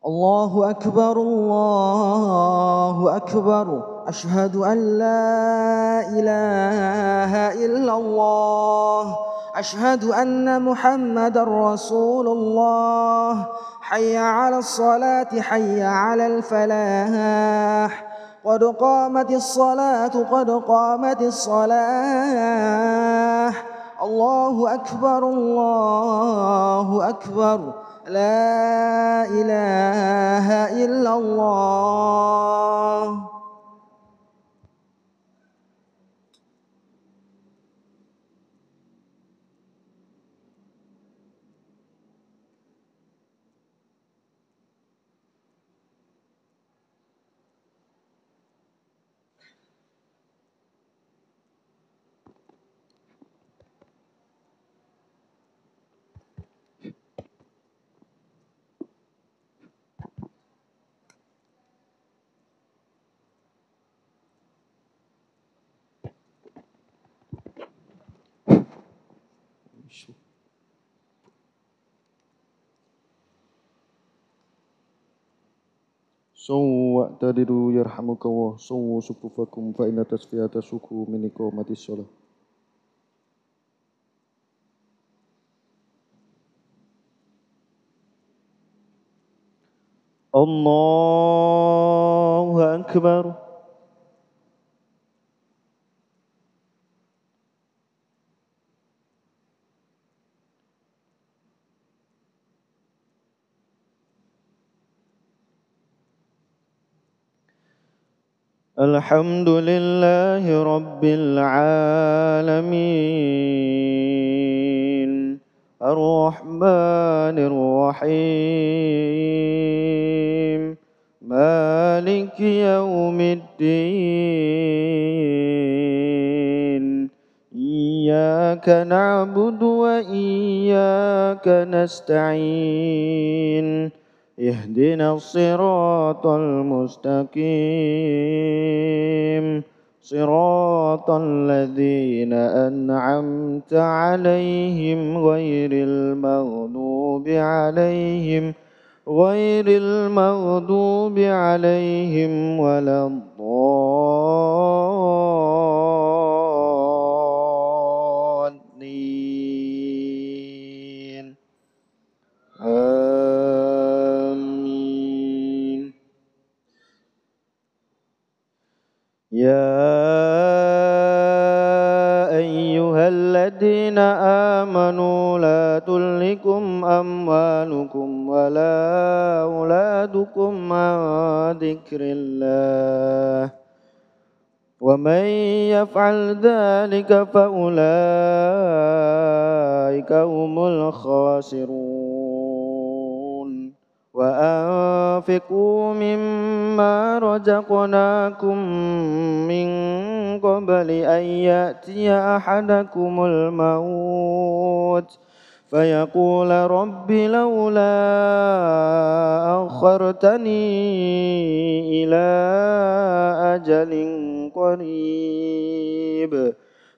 الله أكبر الله أكبر أشهد أن لا إله إلا الله أشهد أن محمدا رسول الله حي على الصلاة حي على الفلاح قد قامت الصلاة قد قامت الصلاة الله أكبر الله أكبر لا إله إلا الله. Wa'tadiru yarhamukallah. Sufufakum fa inna tasfiyata suku min iqamatis shalah. Allahu Akbar. Alhamdulillahi Rabbil Alamin Ar-Rahmanir Rahim Maliki Yawmiddin Iyyaka na'budu wa iyyaka nasta'in اهدنا الصراط المستقيم صراط الذين أنعمت عليهم غير المغضوب عليهم ولا الضالين. يا أيها الذين آمنوا لا تلهكم أموالكم ولا أولادكم عن ذكر الله ومن يفعل ذلك فأولئك هم الخاسرون. وأنفقوا مما رزقناكم من قبل أن يأتي أحدكم الموت فيقول رب لولا أخرتني إلى أجل قريب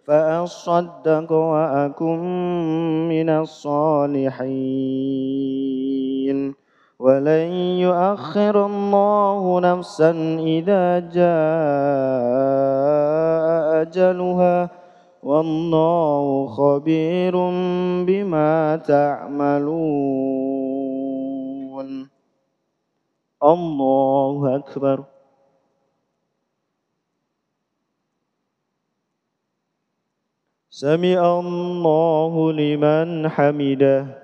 فأصدق وأكن من الصالحين ولن يؤخر الله نفسا إذا جاء أجلها والله خبير بما تعملون. الله أكبر. سمع الله لمن حمده.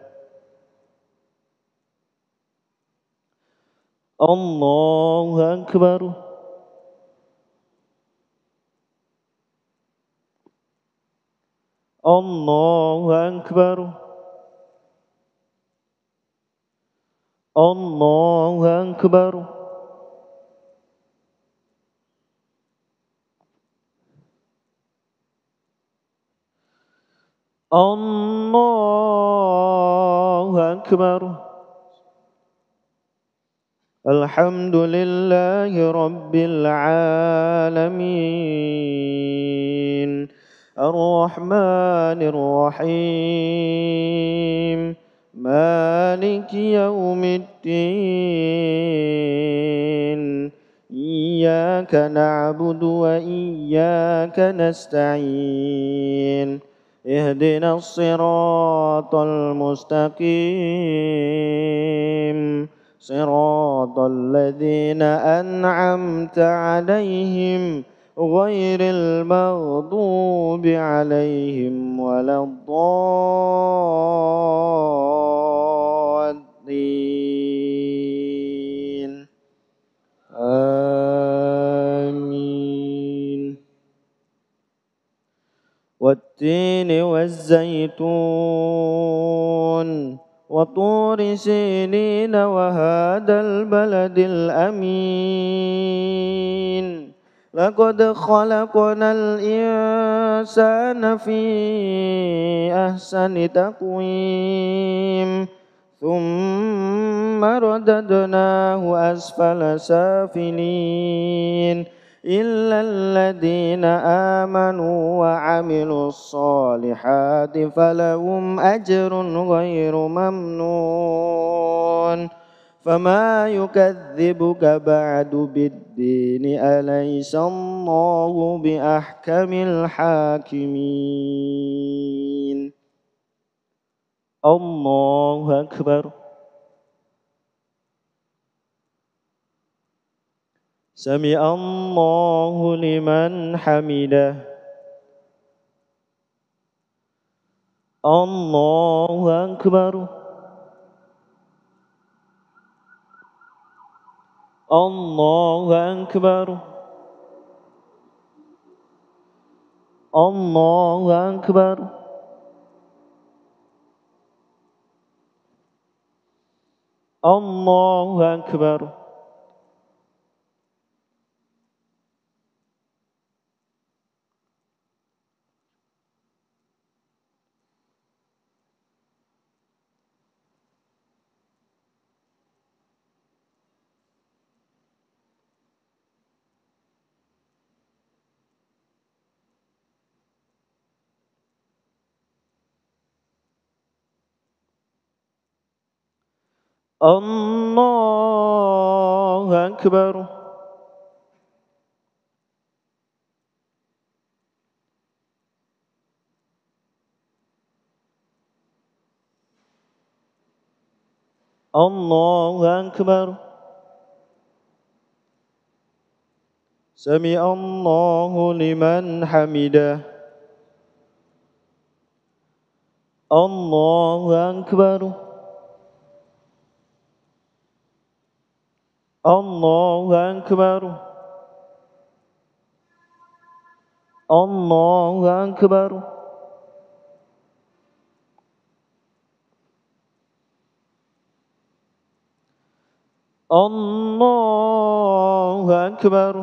الله أكبر. الله أكبر. الله أكبر. الله أكبر. الحمد لله رب العالمين الرحمن الرحيم مالك يوم الدين إياك نعبد وإياك نستعين اهدنا الصراط المستقيم صراط الذين أنعمت عليهم غير المغضوب عليهم ولا الضالين آمين. والتين والزيتون وطور سينين وهذا البلد الأمين لقد خلقنا الإنسان في أحسن تقويم ثم رددناه أسفل سافلين إلا الذين آمنوا وعملوا الصالحات فلهم أجر غير ممنون فما يكذبك بعد بالدين أليس الله بأحكم الحاكمين. الله أكبر. سمع الله لمن حمده. الله أكبر. الله أكبر. الله أكبر. الله أكبر. الله أكبر. الله أكبر. سمع الله لمن حمده. الله أكبر. الله أكبر. الله أكبر. الله أكبر.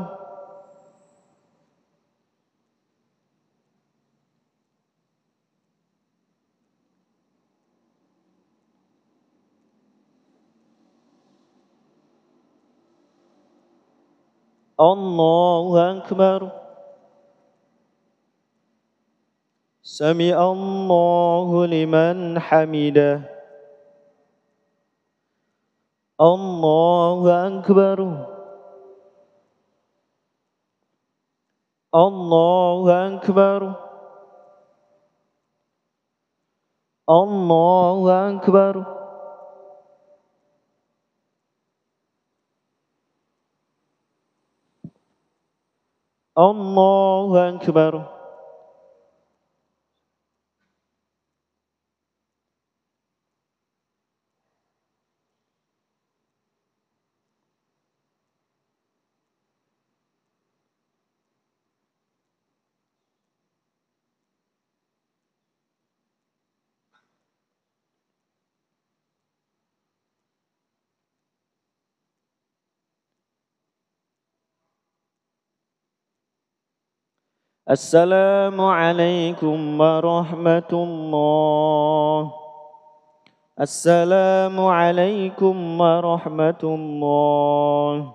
الله أكبر. سمع الله لمن حمده. الله أكبر. الله أكبر. الله أكبر. الله أكبر. السلام عليكم ورحمة الله. السلام عليكم ورحمة الله.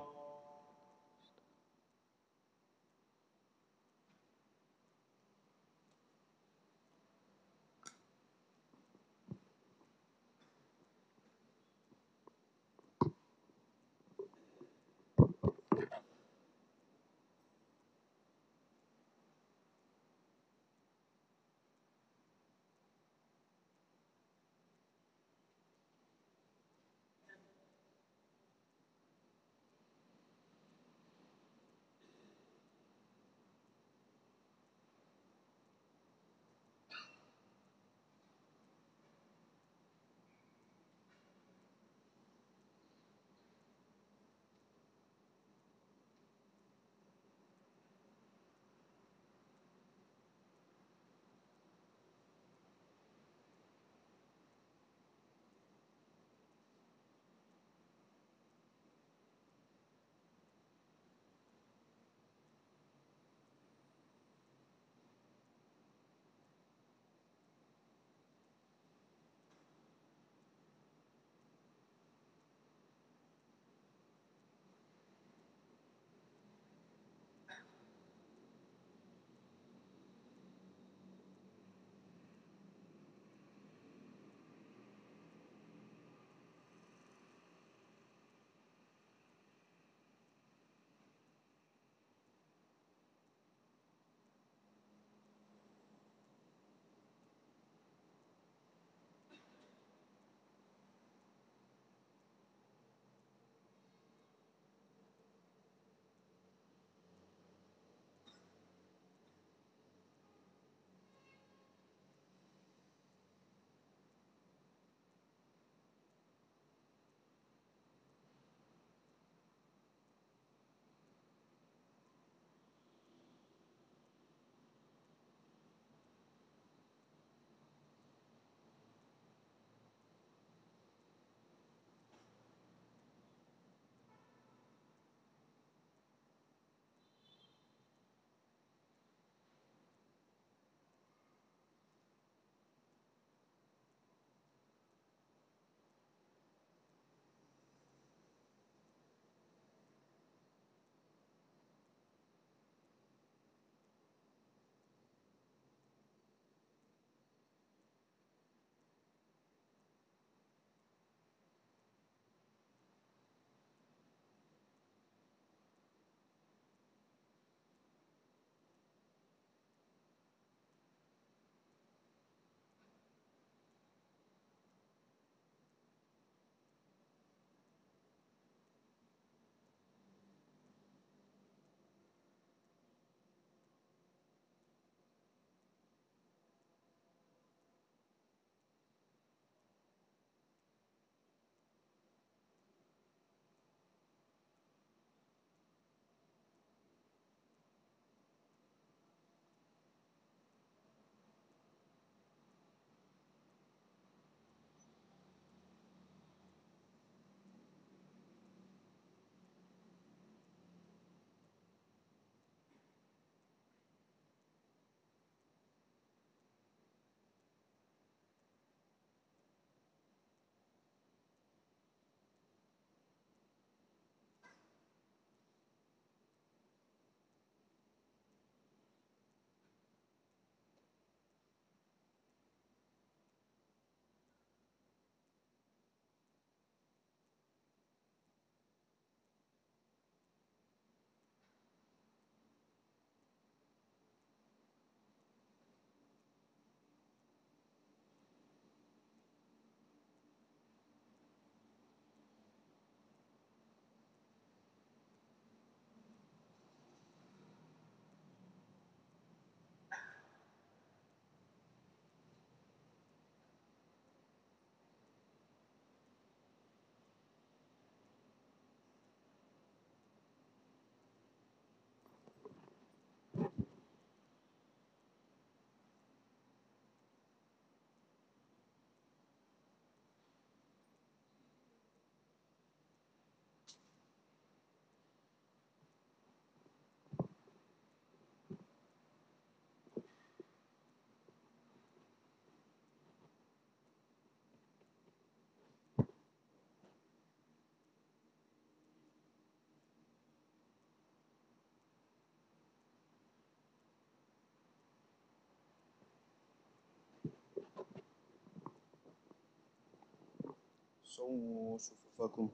سووا صفوفكم.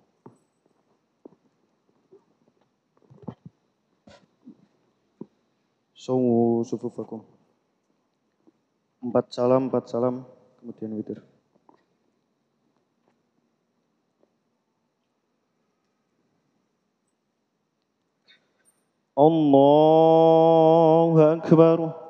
Sawu sufufakum. 4 salam, kemudian witir. Allahu Akbar.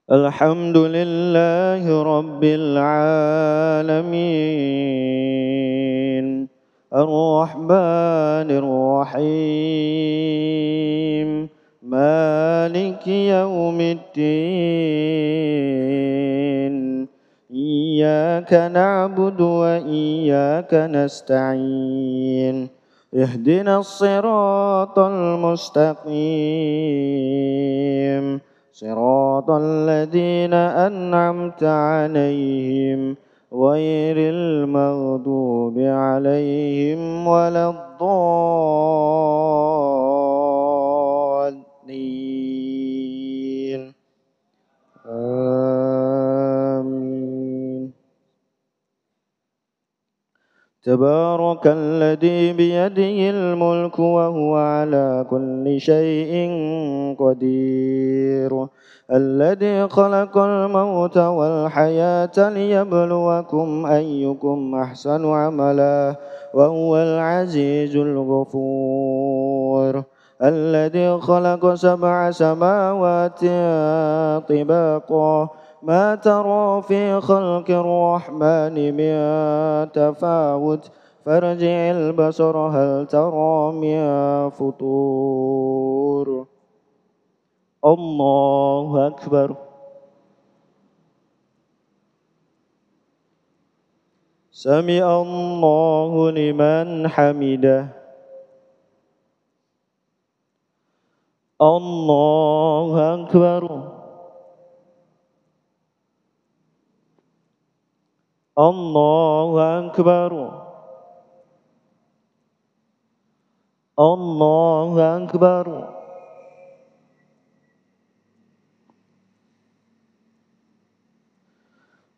Alhamdulillahi Rabbil Alamin. Ar-Rahmanir Rahim. Maliki Yaumiddin. Iyyaka na'budu wa iyyaka nasta'in. Ihdinas siratal mustaqim. صراط الذين أنعمت عليهم غير المغضوب عليهم ولا الضالين آمين. تبارك الذي بيده الملك وهو على كل شيء قدير. الذي خلق الموت والحياة ليبلوكم أيكم أحسن عملا وهو العزيز الغفور. الذي خلق 7 سماوات طباقا ما ترى في خلق الرحمن من تفاوت فارجع البصر هل ترى من فطور. الله أكبر. سمع الله لمن حمده. الله أكبر. الله أكبر. الله أكبر.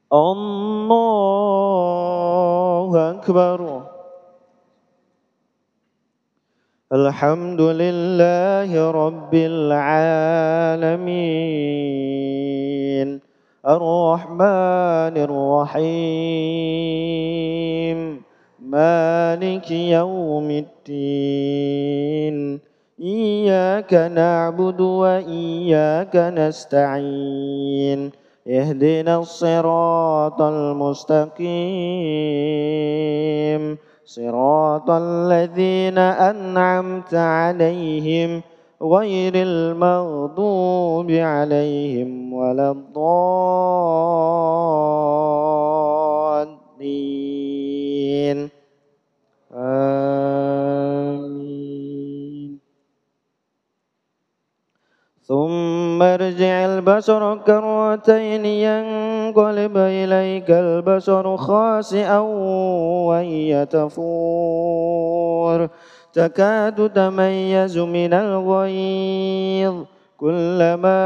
الله أكبر. الحمد لله رب العالمين. الرحمن الرحيم. مالك يوم الدين. إياك نعبد وإياك نستعين. اهدنا الصراط المستقيم صراط الذين أنعمت عليهم غير المغضوب عليهم ولا الضالين آمين. ثم ارجع البصر كرتين ينقلب إليك البصر خاسئا وهي تفور تكاد تميز من الغيظ كلما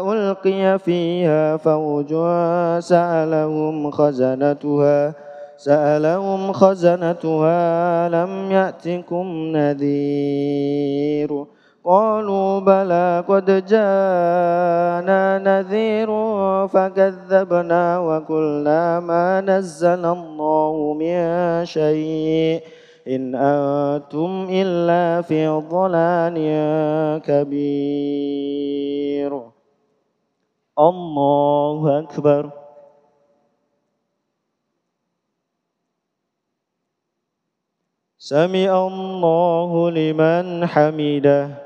ألقي فيها فوج سألهم خزنتها لم يأتكم نذير قالوا بلى قد جاءنا نذير فكذبنا وقلنا ما نزل الله من شيء إن أنتم إلا في ضلال كبير. الله أكبر. سمع الله لمن حمده.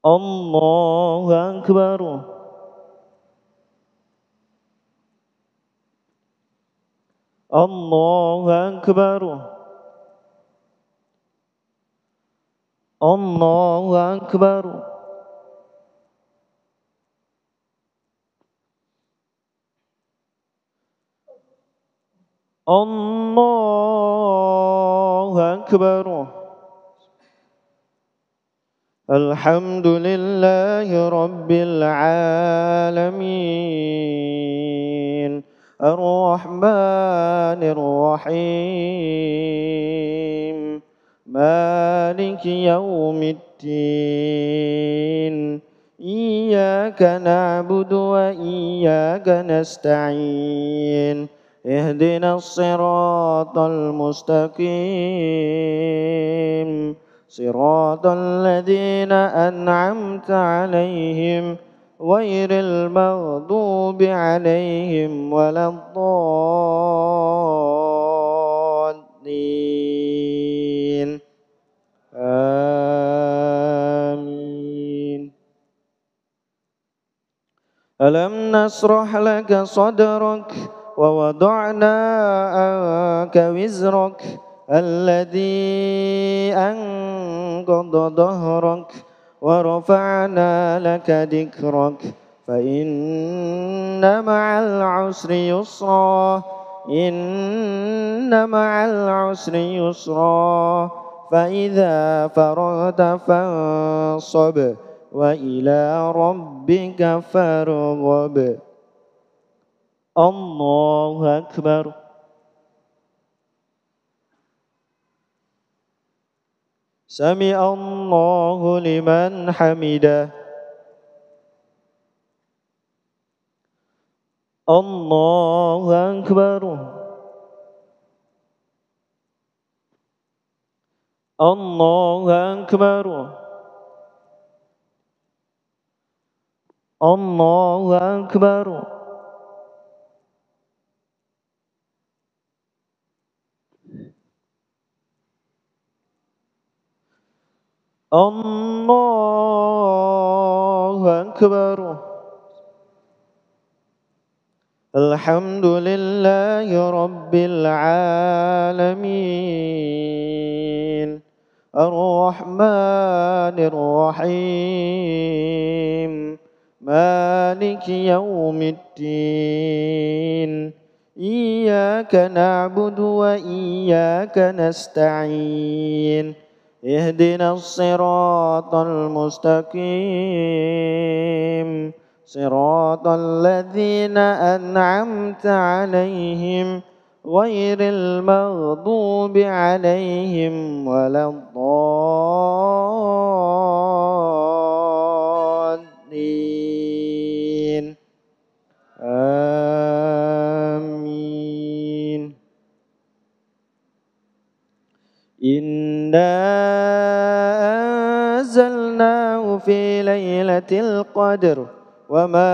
الله أكبر. الله أكبر. الله أكبر. الله أكبر. الحمد لله رب العالمين الرحمن الرحيم مالك يوم الدين إياك نعبد وإياك نستعين اهدنا الصراط المستقيم صراط الذين أنعمت عليهم غير المغضوب عليهم ولا الضالين آمين. ألم نشرح لك صدرك ووضعنا عنك وزرك الذي أنقض ظهرك ورفعنا لك ذكرك فإن مع العسر يسرا إن مع العسر يسرا فإذا فرغت فانصب وإلى ربك فارغب. الله أكبر. سمع الله لمن حمده. الله أكبر. الله أكبر. الله أكبر. الله أكبر. الحمد لله رب العالمين الرحمن الرحيم مالك يوم الدين إياك نعبد وإياك نستعين اهدنا الصراط المستقيم صراط الذين أنعمت عليهم غير المغضوب عليهم ولا الضالين آمين. إنا أنزلناه في ليلة القدر وما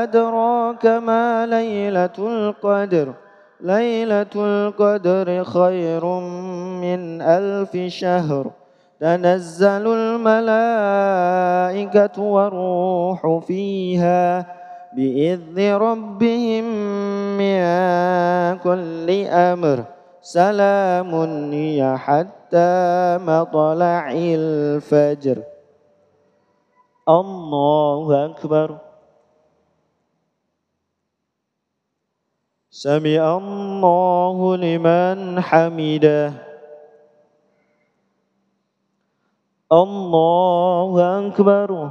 أدراك ما ليلة القدر ليلة القدر خير من 1000 شهر تنزل الملائكة والروح فيها بإذن ربهم من كل أمر سلام هي حتى مطلع الفجر. الله أكبر. سمع الله لمن حمده. الله أكبر.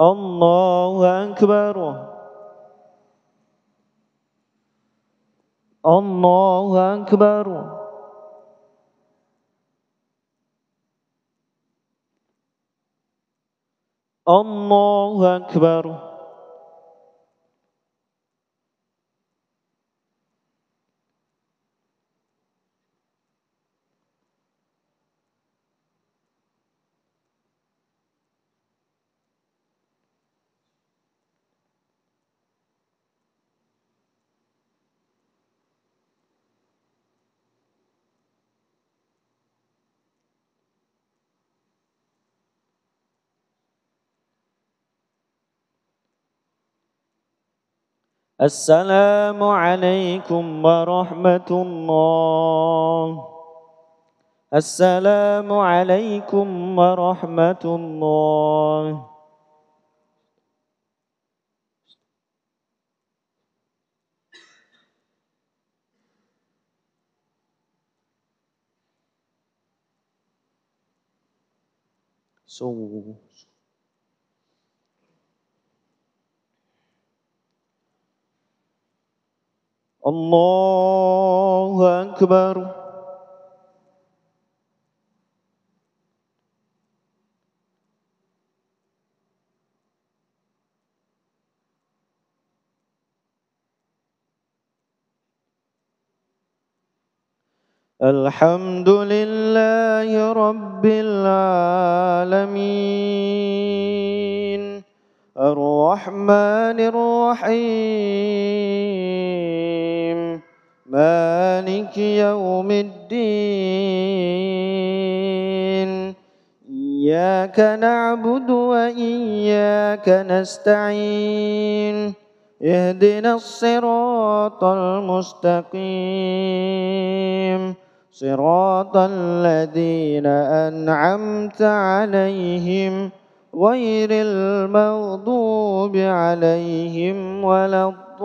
الله أكبر. الله أكبر. الله أكبر. السلام عليكم ورحمة الله. السلام عليكم ورحمة الله. So Allahu Akbar. Alhamdulillahi Rabbil Alamin, Ar-Rahmanir Rahim, Maliki Yawmiddin. Iyyaka na'budu wa iyyaka nasta'in. Ihdinas siratal mustaqim. صراط الذين أنعمت عليهم غير المغضوب عليهم ولا الضالين.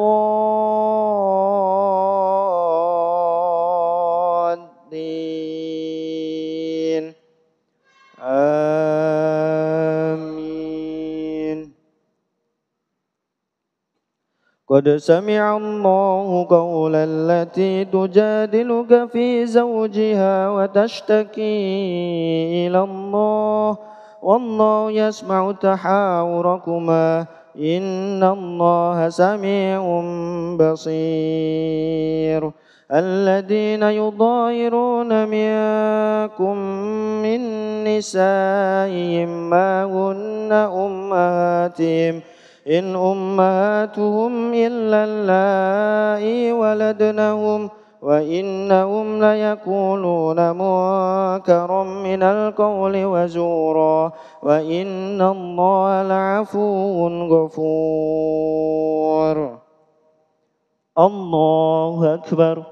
آمين. قد سمع الله قول التي تجادلك في زوجها وتشتكي إلى الله والله يسمع تحاوركما إن الله سميع بصير. الذين يظاهرون منكم من نسائهم ما هن أمهاتهم إن أمهاتهم إلا اللائي ولدنهم وإنهم ليقولون منكرا من القول وزورا وإن الله لعفو غفور. الله أكبر.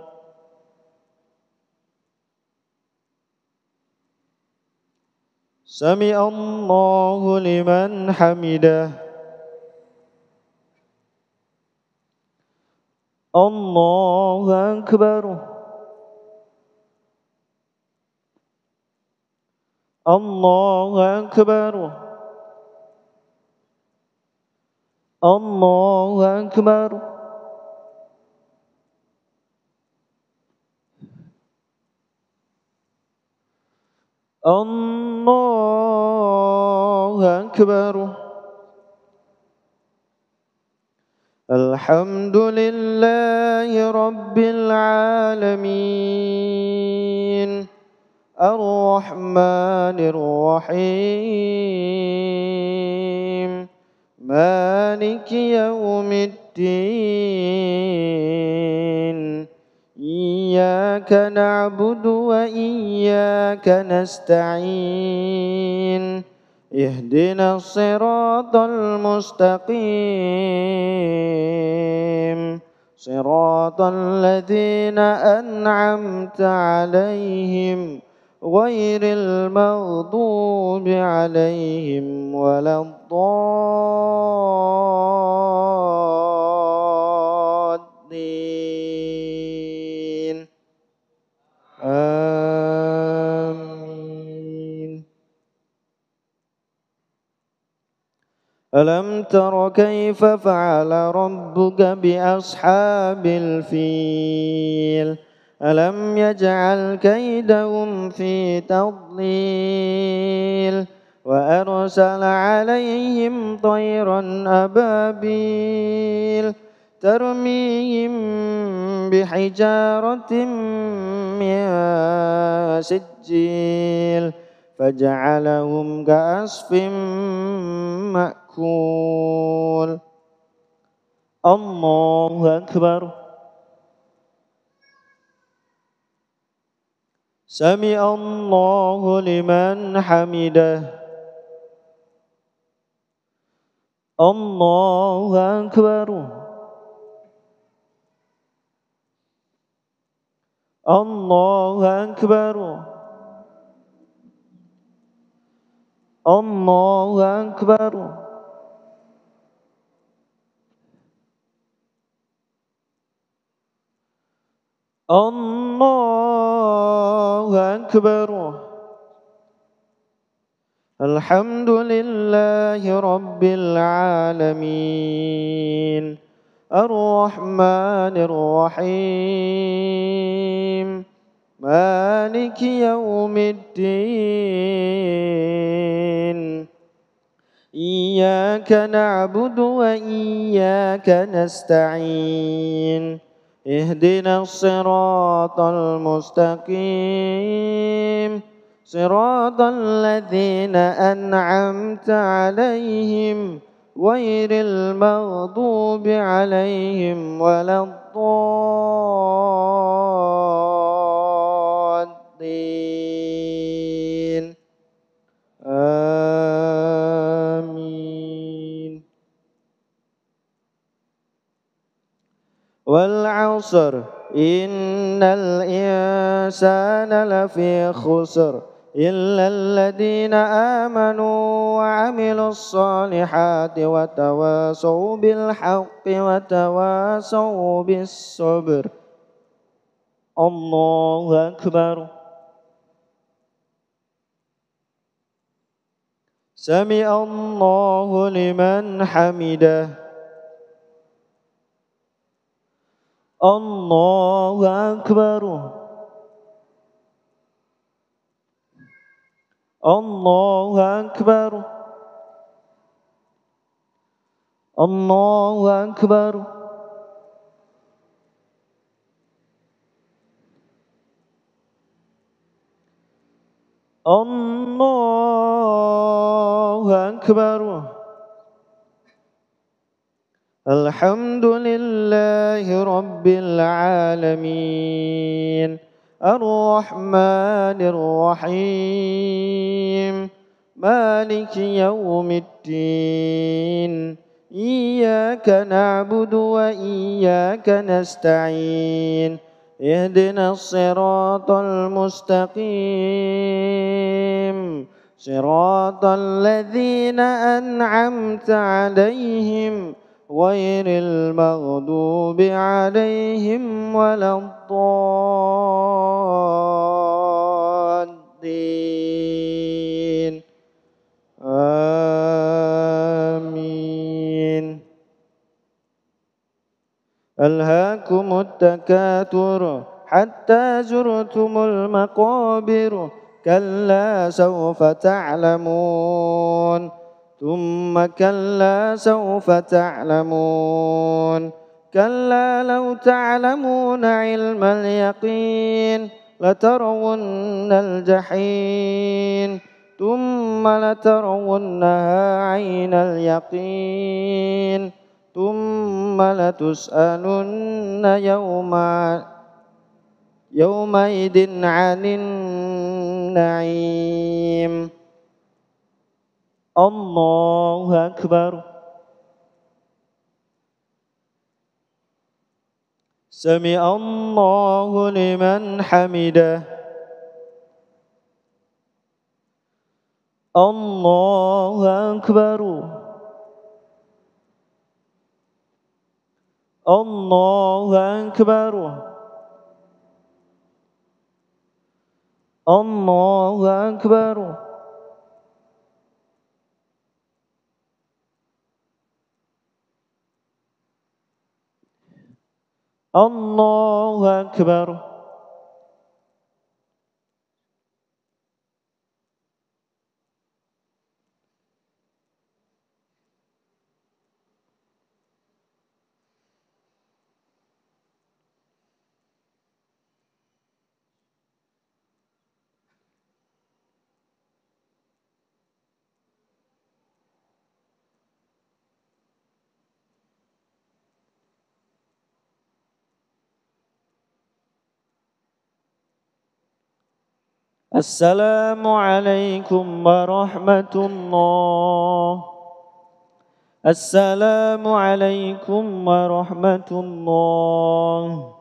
سمع الله لمن حمده. الله أكبر. الله أكبر. الله أكبر. الله أكبر. الحمد لله رب العالمين الرحمن الرحيم مالك يوم الدين. إياك نعبد وإياك نستعين. اهدنا الصراط المستقيم صراط الذين أنعمت عليهم غير المغضوب عليهم ولا الضالين. آمين. ألم تر كيف فعل ربك بأصحاب الفيل ألم يجعل كيدهم في تضليل وأرسل عليهم طيرا أبابيل ترميهم بحجارة من سجيل فجعلهم كعصف مأكول. الله أكبر. سمع الله لمن حمده. الله أكبر. الله أكبر. الله أكبر. الله أكبر. الحمد لله رب العالمين الرحمن الرحيم مالك يوم الدين إياك نعبد وإياك نستعين اهدنا الصراط المستقيم صراط الذين أنعمت عليهم غير المغضوب عليهم ولا الضالين آمين والعصر إن الإنسان لفي خسر إلا الذين آمنوا وعملوا الصالحات وتواصوا بالحق وتواصوا بالصبر الله أكبر سمع الله لمن حمده الله أكبر الله أكبر الله أكبر الله أكبر الحمد لله رب العالمين الرحمن الرحيم مالك يوم الدين إياك نعبد وإياك نستعين اهدنا الصراط المستقيم صراط الذين أنعمت عليهم غير المغضوب عليهم ولا الضالين آمين ألهاكم التكاثر حتى زرتم المقابر كلا سوف تعلمون ثم كلا سوف تعلمون كلا لو تعلمون علم اليقين لترون الجحيم ثم لترونها عين اليقين ثم لتسألن يومئذ عن النعيم الله أكبر سمع الله لمن حمده الله أكبر الله أكبر الله أكبر الله أكبر السلام عليكم ورحمة الله السلام عليكم ورحمة الله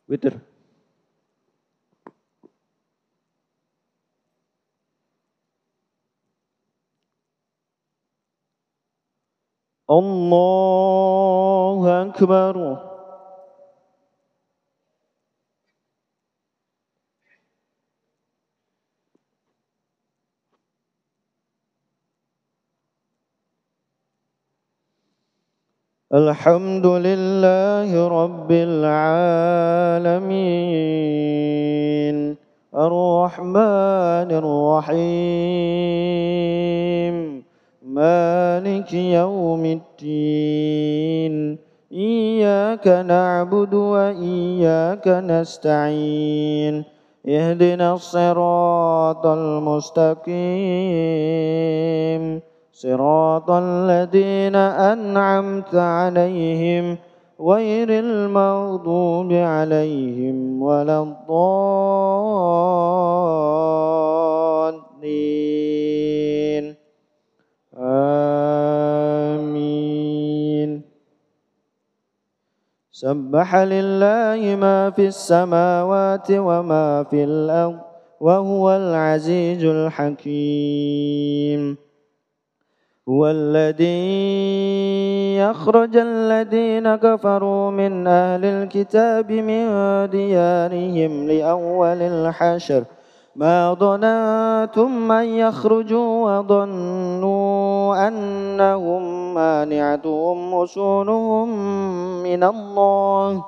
witir. الله أكبر. الحمد لله رب العالمين الرحمن الرحيم مالك يوم الدين إياك نعبد وإياك نستعين اهدنا الصراط المستقيم صراط الذين أنعمت عليهم غير المغضوب عليهم ولا الضالين آمين. سبح لله ما في السماوات وما في الأرض وهو العزيز الحكيم. هو الذي أخرج الذين كفروا من أهل الكتاب من ديارهم لأول الحشر ما ظننتم أن يخرجوا وظنوا أنهم مانعتهم حصونهم من الله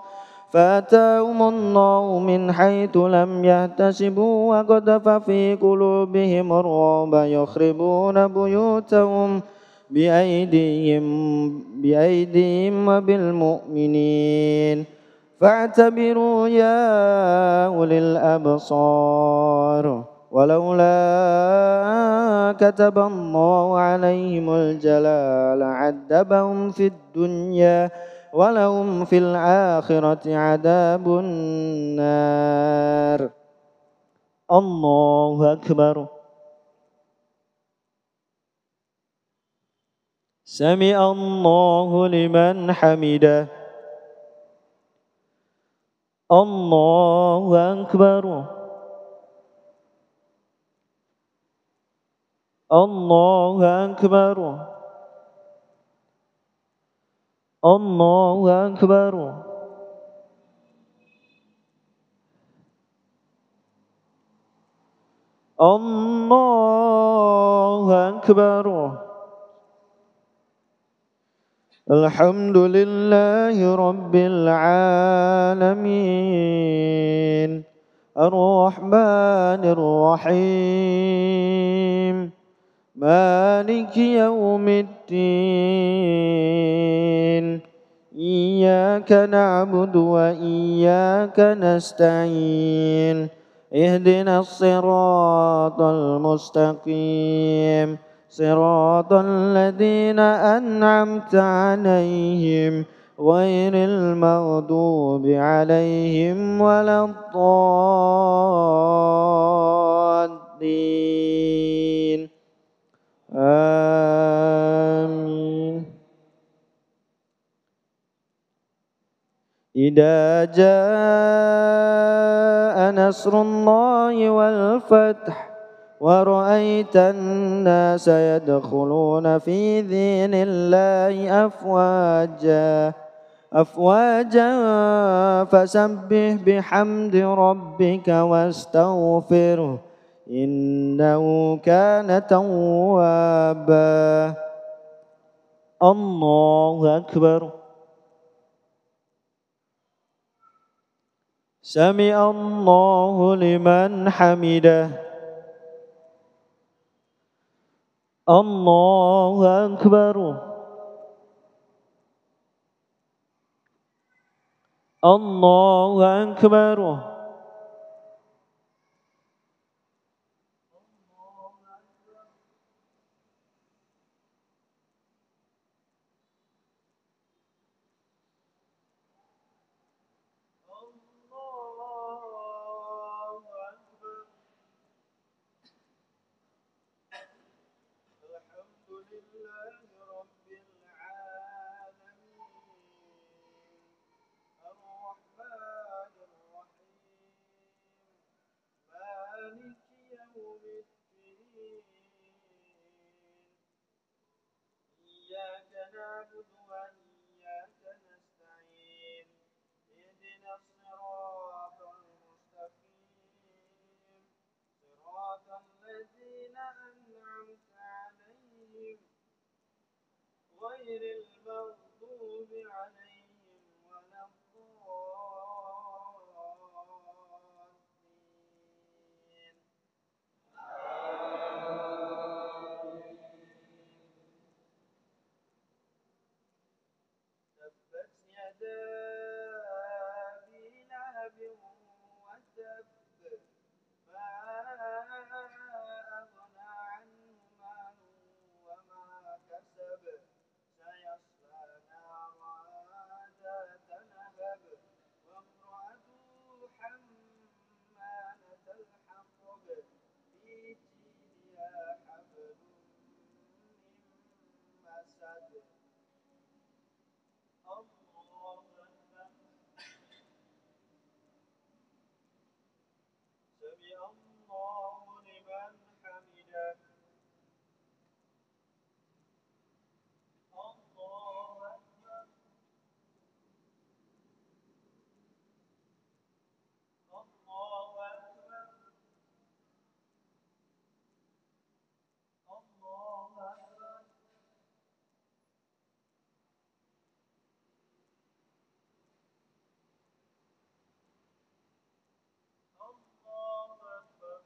فأتاهم الله من حيث لم يحتسبوا وقذف في قلوبهم الرعب يخربون بيوتهم بأيديهم وبالمؤمنين فاعتبروا يا أولي الأبصار ولولا كتب الله عليهم الجلال عذبهم في الدنيا ولهم في الآخرة عذاب النار. الله أكبر. سمع الله لمن حمده. الله أكبر. الله أكبر. الله أكبر. الله أكبر. الحمد لله رب العالمين الرحمن الرحيم مالك يوم الدين إياك نعبد وإياك نستعين اهدنا الصراط المستقيم صراط الذين أنعمت عليهم غير المغضوب عليهم ولا الضالين آمين. إذا جاء نصر الله والفتح ورأيت الناس يدخلون في دين الله أفواجا فسبح بحمد ربك واستغفره إنه كان توابا. الله أكبر. سمع الله لمن حمده. الله أكبر. الله أكبر. إياك نعبد وإياك نستعين اهدنا الصراط المستقيم صراط الذين أنعمت عليهم غير المغضوب عليهم ولا الضالين. تبت يدا أبي لهب وتب ما أغنى عنه ماله وما كسب سيصلى نارا ذات لهب وامرأته حمالة الحطب في جيدها حبل من مسد. الله أكبر. سمع الله لمن حمده. الله أكبر. الله أكبر. الله أكبر. الله أكبر.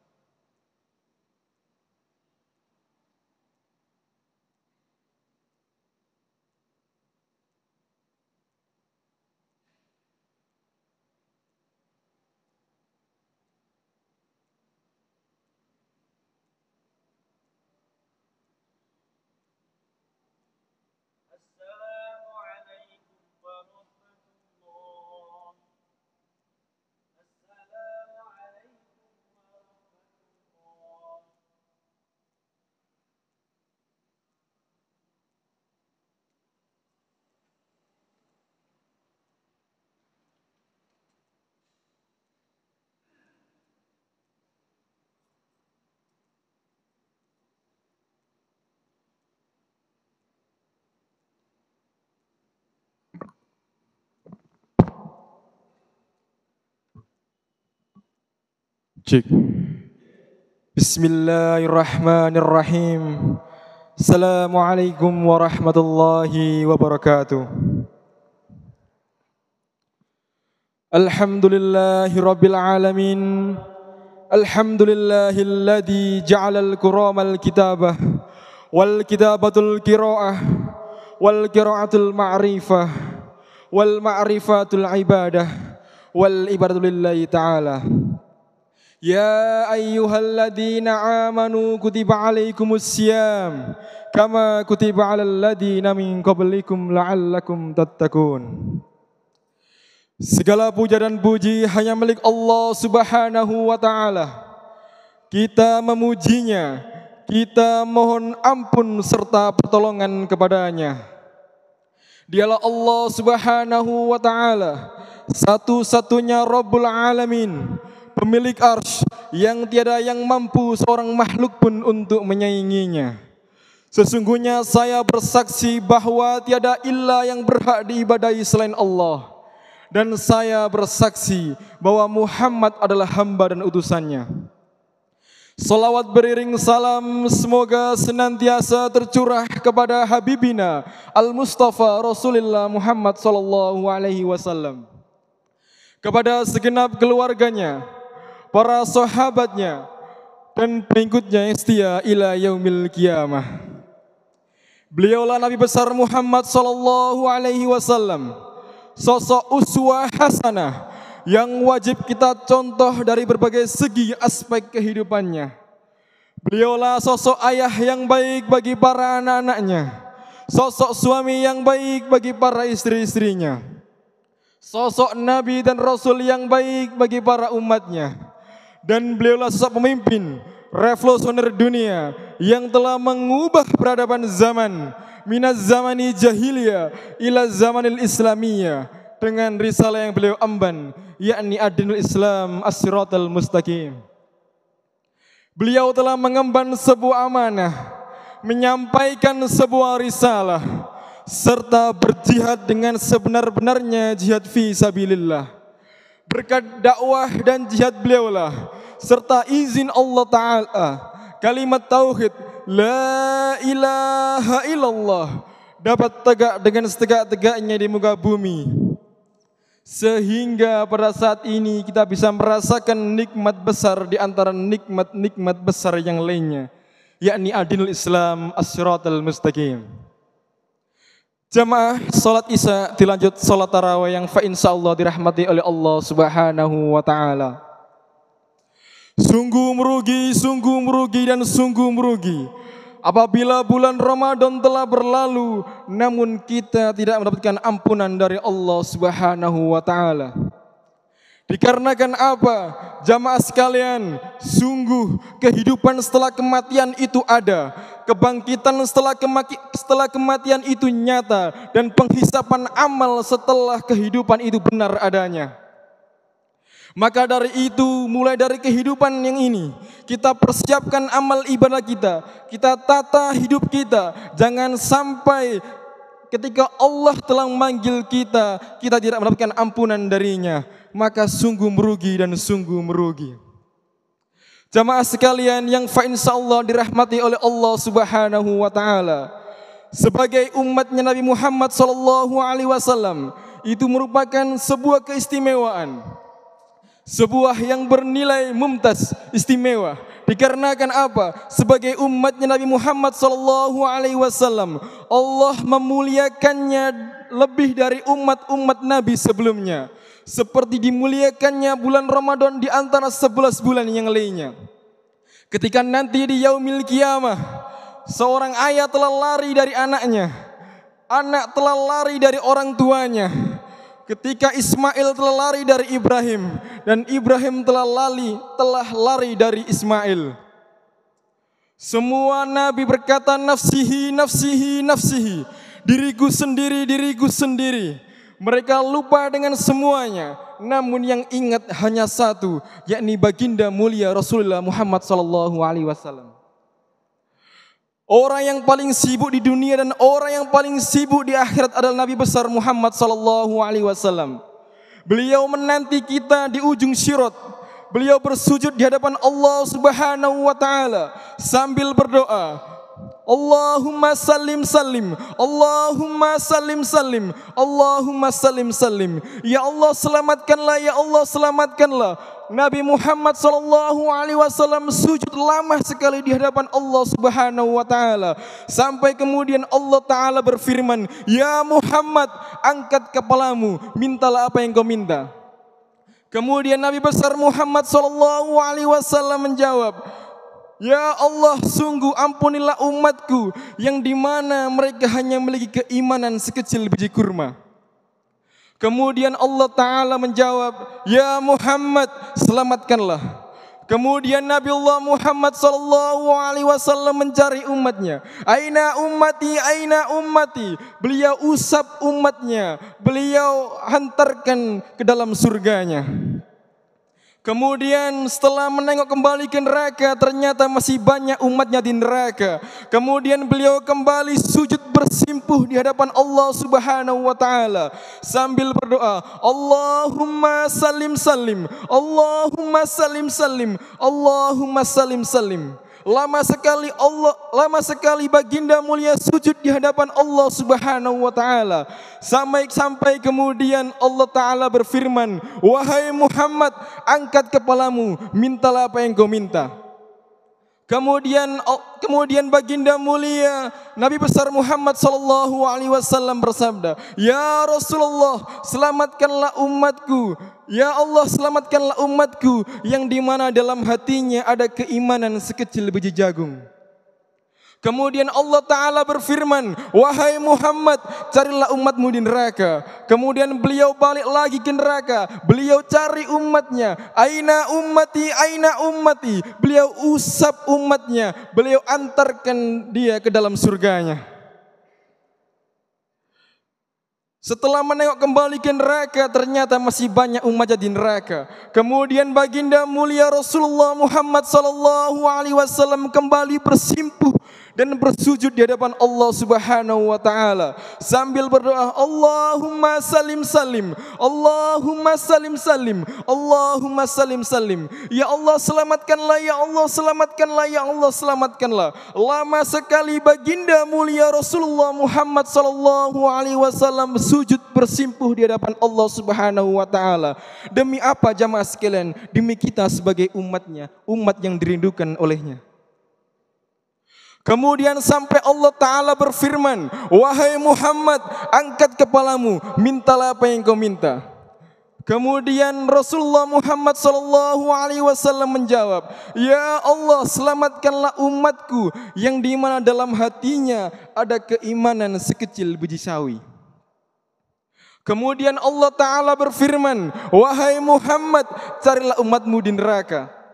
السلام عليكم ورحمة الله. السلام عليكم ورحمة الله. Cek. Bismillahirrahmanirrahim. Assalamualaikum warahmatullahi wabarakatuh. Alhamdulillahi rabbil alamin. Alhamdulillahilladzi ja'alal kuramal kitabah wal kitabatul qiraah wal qiraatul ma'rifah wal ma'rifatul ibadah wal ibadatu lillahi ta'ala. Ya ayyuhalladzina amanu kutiba alaikumus syiyam kama kutiba alal ladzina min qablikum la'allakum tattaqun. Segala puja dan puji hanya milik Allah Subhanahu wa taala. Kita memujinya, kita mohon ampun serta pertolongan kepadanya. Dialah Allah Subhanahu wa taala, satu-satunya Rabbul Alamin, pemilik arsy yang tiada yang mampu seorang makhluk pun untuk menyainginya. Sesungguhnya saya bersaksi bahwa tiada ilah yang berhak diibadahi selain Allah. Dan saya bersaksi bahwa Muhammad adalah hamba dan utusannya. Salawat beriring salam semoga senantiasa tercurah kepada Habibina Al-Mustafa Rasulullah Muhammad sallallahu alaihi wasallam. Kepada segenap keluarganya, para sahabatnya, dan pengikutnya yang setia ila yaumil qiyamah. Beliaulah Nabi besar Muhammad sallallahu alaihi wasallam, sosok uswah hasanah yang wajib kita contoh dari berbagai segi aspek kehidupannya. Beliaulah sosok ayah yang baik bagi para anak-anaknya, sosok suami yang baik bagi para istri-istrinya, sosok Nabi dan Rasul yang baik bagi para umatnya. Dan beliaulah sosok pemimpin revolusioner dunia yang telah mengubah peradaban zaman minaz zamani jahiliyah ila zamanil islamiyah dengan risalah yang beliau emban, yakni ad-dinul Islam as-siratal mustaqim. Beliau telah mengemban sebuah amanah, menyampaikan sebuah risalah serta berjihad dengan sebenar-benarnya jihad fi sabilillah. Berkat dakwah dan jihad beliaulah serta izin Allah Ta'ala, kalimat tauhid la ilaha illallah dapat tegak dengan setegak-tegaknya di muka bumi. Sehingga pada saat ini kita bisa merasakan nikmat besar di antara nikmat-nikmat besar yang lainnya, yakni adilul Islam as-siratal mustaqim. Jamaah, salat Isya dilanjut salat tarawih yang insyaallah dirahmati oleh Allah Subhanahu wa taala. Sungguh merugi dan sungguh merugi apabila bulan Ramadan telah berlalu namun kita tidak mendapatkan ampunan dari Allah Subhanahu wa taala. Dikarenakan apa? Jamaah sekalian, sungguh kehidupan setelah kematian itu ada, kebangkitan setelah kematian itu nyata, dan penghisapan amal setelah kehidupan itu benar adanya. Maka dari itu, mulai dari kehidupan yang ini, kita persiapkan amal ibadah kita tata hidup kita, jangan sampai ketika Allah telah memanggil kita tidak mendapatkan ampunan darinya, maka sungguh merugi dan sungguh merugi. Jamaah sekalian yang insyaallah dirahmati oleh Allah Subhanahu wa taala, sebagai umatnya Nabi Muhammad sallallahu alaihi wasallam, itu merupakan sebuah keistimewaan, sebuah yang bernilai mumtaz, istimewa. Dikarenakan apa? Sebagai umatnya Nabi Muhammad sallallahu alaihi wasallam, Allah memuliakannya lebih dari umat-umat Nabi sebelumnya, seperti dimuliakannya bulan Ramadan di antara 11 bulan yang lainnya. Ketika nanti di yaumil qiyamah, seorang ayah telah lari dari anaknya, anak telah lari dari orang tuanya. Ketika Ismail telah lari dari Ibrahim, dan Ibrahim telah lari dari Ismail. Semua nabi berkata nafsihi, nafsihi, nafsihi, diriku sendiri, diriku sendiri. Mereka lupa dengan semuanya, namun yang ingat hanya satu, yakni baginda mulia Rasulullah Muhammad sallallahu alaihi wasallam. Orang yang paling sibuk di dunia dan orang yang paling sibuk di akhirat adalah Nabi besar Muhammad sallallahu alaihi wasallam. Beliau menanti kita di ujung sirat. Beliau bersujud di hadapan Allah Subhanahu wa taala sambil berdoa, Allahumma salim salim, Allahumma salim salim, Allahumma salim salim. Ya Allah selamatkanlah, ya Allah selamatkanlah. Nabi Muhammad sallallahu alaihi wasallam sujud lama sekali di hadapan Allah Subhanahu wa taala, sampai kemudian Allah taala berfirman, "Ya Muhammad, angkat kepalamu, mintalah apa yang kau minta." Kemudian Nabi besar Muhammad sallallahu alaihi wasallam menjawab, "Ya Allah, sungguh ampunilah umatku yang dimana mereka hanya memiliki keimanan sekecil biji kurma." Kemudian Allah Ta'ala menjawab, "Ya Muhammad, selamatkanlah." Kemudian Nabi Allah Muhammad sallallahu alaihi wasallam mencari umatnya. Aina ummati, aina ummati. Beliau usap umatnya, beliau hantarkan ke dalam surganya. Kemudian setelah menengok kembali ke neraka, ternyata masih banyak umatnya di neraka. Kemudian beliau kembali sujud bersimpuh di hadapan Allah Subhanahu wa taala sambil berdoa, Allahumma salim salim, Allahumma salim salim, Allahumma salim salim. Lama sekali baginda mulia sujud di hadapan Allah Subhanahu wa taala. Sampai kemudian Allah taala berfirman, "Wahai Muhammad, angkat kepalamu, mintalah apa yang kau minta." Kemudian baginda mulia Nabi besar Muhammad sallallahu alaihi wasallam bersabda, "Ya Rasulullah, selamatkanlah umatku. Ya Allah, selamatkanlah umatku yang dimana dalam hatinya ada keimanan sekecil biji jagung." Kemudian Allah Ta'ala berfirman, "Wahai Muhammad, carilah umatmu di neraka." Kemudian beliau balik lagi ke neraka. Beliau cari umatnya. Aina ummati, aina ummati. Beliau usap umatnya. Beliau antarkan dia ke dalam surganya. Setelah menengok kembali ke neraka, ternyata masih banyak umatnya di neraka. Kemudian baginda mulia Rasulullah Muhammad sallallahu alaihi wasallam kembali bersimpuh dan bersujud di hadapan Allah Subhanahu wa taala sambil berdoa, Allahumma salim salim, Allahumma salim salim, Allahumma salim salim. Ya Allah selamatkanlah, ya Allah selamatkanlah, ya Allah selamatkanlah. Lama sekali baginda mulia Rasulullah Muhammad sallallahu alaihi wasallam sujud bersimpuh di hadapan Allah Subhanahu wa taala. Demi apa jamaah sekalian? Demi kita sebagai umatnya, umat yang dirindukan olehnya. Kemudian sampai Allah Ta'ala berfirman, wahai Muhammad, angkat kepalamu, mintalah apa yang kau minta. Kemudian Rasulullah Muhammad SAW menjawab, ya Allah selamatkanlah umatku yang di mana dalam hatinya ada keimanan sekecil biji sawi. Kemudian Allah Ta'ala berfirman, wahai Muhammad, carilah umatmu di neraka.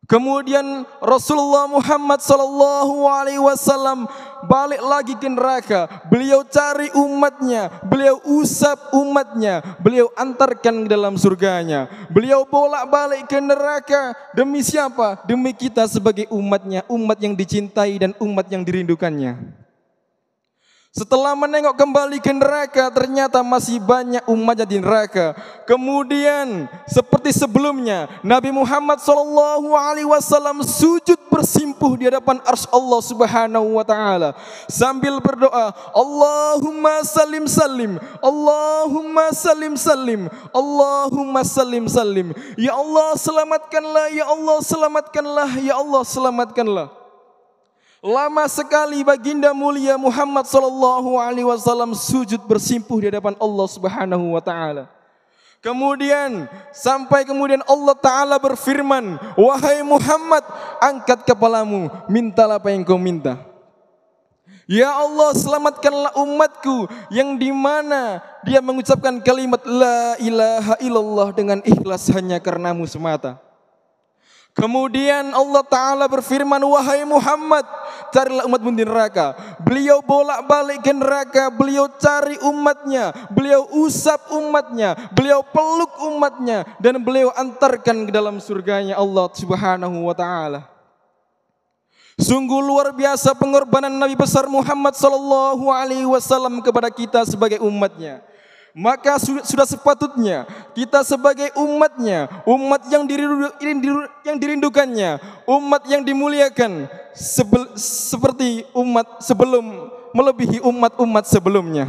Kemudian Rasulullah Muhammad SAW balik lagi ke neraka. Beliau cari umatnya, beliau usap umatnya, beliau antarkan ke dalam surganya. Beliau bolak-balik ke neraka. Demi siapa? Demi kita sebagai umatnya, umat yang dicintai dan umat yang dirindukannya. Setelah menengok kembali ke neraka, ternyata masih banyak umatnya di neraka. Kemudian seperti sebelumnya, Nabi Muhammad SAW sujud bersimpuh di hadapan arsy Allah Subhanahu wa taala sambil berdoa, Allahumma salim salim, Allahumma salim salim, Allahumma salim salim. Ya Allah selamatkanlah, ya Allah selamatkanlah, ya Allah selamatkanlah. Lama sekali baginda mulia Muhammad SAW sujud bersimpuh di hadapan Allah Subhanahu wa taala. Kemudian Allah Ta'ala berfirman, wahai Muhammad, angkat kepalamu, mintalah apa yang kau minta. Ya Allah selamatkanlah umatku yang di mana dia mengucapkan kalimat la ilaha illallah dengan ikhlas hanya karenamu semata. Kemudian Allah Ta'ala berfirman, wahai Muhammad, carilah umatmu di neraka. Beliau bolak-balik ke neraka, beliau cari umatnya, beliau usap umatnya, beliau peluk umatnya, dan beliau antarkan ke dalam surganya Allah Subhanahu wa Ta'ala. Sungguh luar biasa pengorbanan Nabi besar Muhammad SAW kepada kita sebagai umatnya. Maka sudah sepatutnya kita sebagai umatnya, umat yang dirindukannya, umat yang dimuliakan seperti umat sebelum melebihi umat-umat sebelumnya.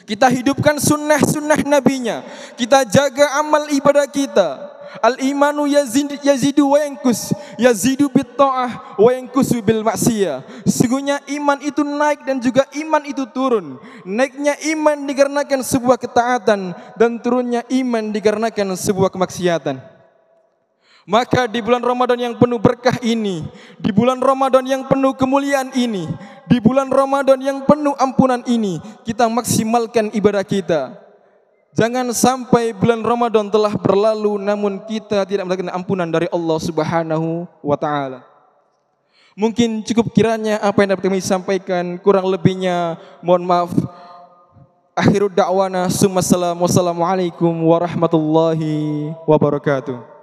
Kita hidupkan sunnah-sunnah nabinya, kita jaga amal ibadah kita. Al-imanu yazidu wa yankus, yazidu bit ta'ah wa yankusu bil maksiyah. Sesungguhnya iman itu naik dan juga iman itu turun. Naiknya iman dikarenakan sebuah ketaatan dan turunnya iman dikarenakan sebuah kemaksiatan. Maka di bulan Ramadan yang penuh berkah ini, di bulan Ramadan yang penuh kemuliaan ini, di bulan Ramadan yang penuh ampunan ini, kita maksimalkan ibadah kita. Jangan sampai bulan Ramadan telah berlalu namun kita tidak mendapatkan ampunan dari Allah Subhanahu wa taala. Mungkin cukup kiranya apa yang dapat kami sampaikan, kurang lebihnya mohon maaf. Akhirud da'wana summa salam, wassalamualaikum warahmatullahi wabarakatuh.